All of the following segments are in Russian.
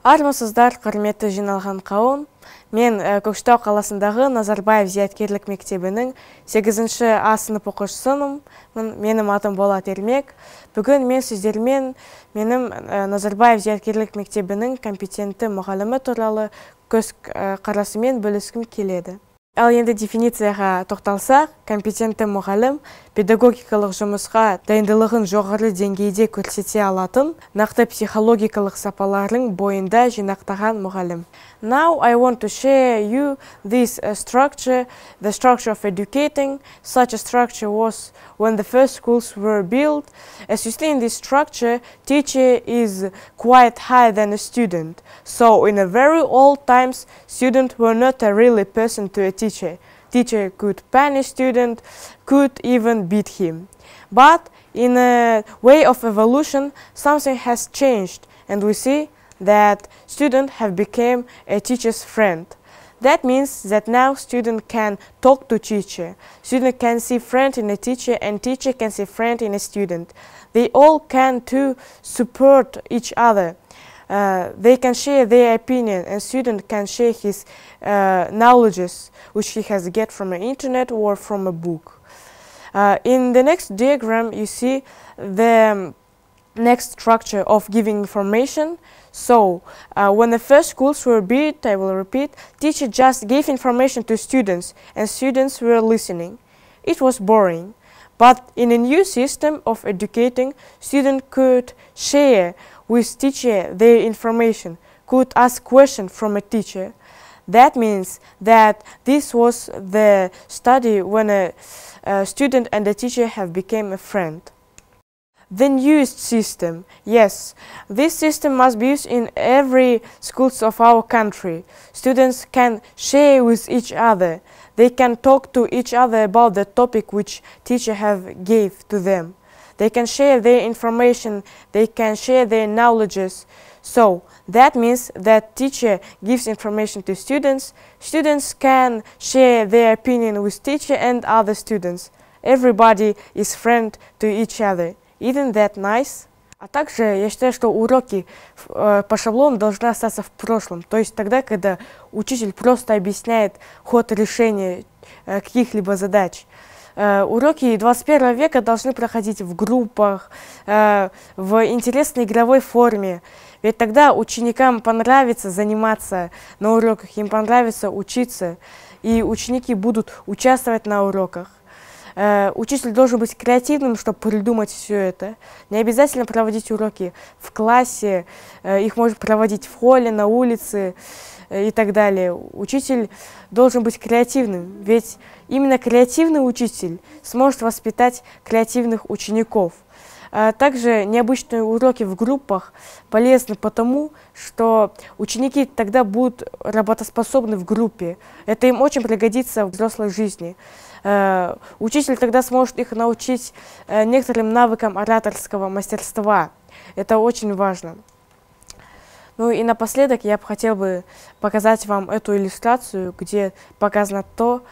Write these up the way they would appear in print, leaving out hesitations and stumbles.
Армысыздар, құрметті жиналған қауым. Мен Көкшетау қаласындағы Назарбаев зияткерлік мектебінің 8-ші А сынып оқушысымын. Менің атым Болат Ермек. Бүгін мен сіздермен менің Назарбаев зияткерлік мектебінің компетентті мұғалімі туралы көз қарасымен бөліскім келеді. Ал енді дефиницияға тоқталсақ, компетентті мұғалім педагогикалық жұмысқа дайындылығын жоғары деңгейде көрсете алатын, нақты психологикалық сапалардың бойында жинақтаған мұғалім. Now I want to share you this structure, the structure of educating. Such a structure was when the first schools were built. As you see in this structure, teacher is quite higher than a student. So in a very old times, students were not a really person to a teacher. Teacher could punish student, could even beat him. But in a way of evolution, something has changed, and we see that students have become a teacher's friend. That means that now student can talk to teacher. Student can see friend in a teacher, and teacher can see friend in a student. They all can to support each other. They can share their opinion, and student can share his knowledges which he has get from the internet or from a book. In the next diagram you see the next structure of giving information. So when the first schools were built, I will repeat, teacher just gave information to students and students were listening. It was boring. But in a new system of educating, students could share with teacher their information, could ask questions from a teacher. That means that this was the study when a student and a teacher have become a friend. The newest system, yes, this system must be used in every schools of our country. Students can share with each other. They can talk to each other about the topic which teacher have gave to them. They can share their information, they can share their knowledges. So that means that teacher gives information to students, students can share their opinion with teacher and other students. Everybody is friend to each other. Isn't that nice? А также я считаю, что уроки по шаблону должны остаться в прошлом. То есть тогда, когда учитель просто объясняет ход решения каких-либо задач. Уроки 21 века должны проходить в группах, в интересной игровой форме. Ведь тогда ученикам понравится заниматься на уроках, им понравится учиться, и ученики будут участвовать на уроках. Учитель должен быть креативным, чтобы придумать все это. Не обязательно проводить уроки в классе, их можно проводить в холле, на улице и так далее. Учитель должен быть креативным, ведь именно креативный учитель сможет воспитать креативных учеников. Также необычные уроки в группах полезны потому, что ученики тогда будут работоспособны в группе. Это им очень пригодится в взрослой жизни. Учитель тогда сможет их научить некоторым навыкам ораторского мастерства. Это очень важно. Ну и напоследок я бы хотел показать вам эту иллюстрацию, где показано то,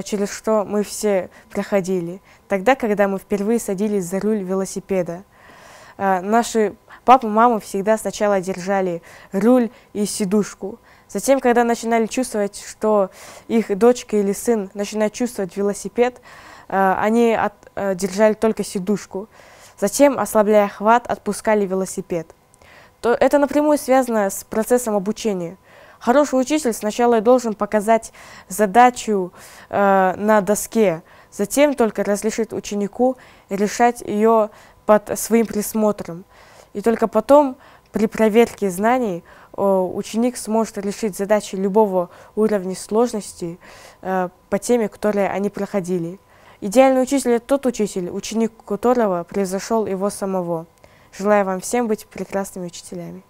через что мы все проходили. Тогда, когда мы впервые садились за руль велосипеда. Наши папа и мама всегда сначала держали руль и сидушку. Затем, когда начинали чувствовать, что их дочка или сын начинает чувствовать велосипед, они держали только сидушку. Затем, ослабляя хват, отпускали велосипед. Это напрямую связано с процессом обучения. Хороший учитель сначала должен показать задачу на доске, затем только разрешит ученику решать ее под своим присмотром. И только потом, при проверке знаний, ученик сможет решить задачи любого уровня сложности по теме, которые они проходили. Идеальный учитель – это тот учитель, ученик которого превзошел его самого. Желаю вам всем быть прекрасными учителями.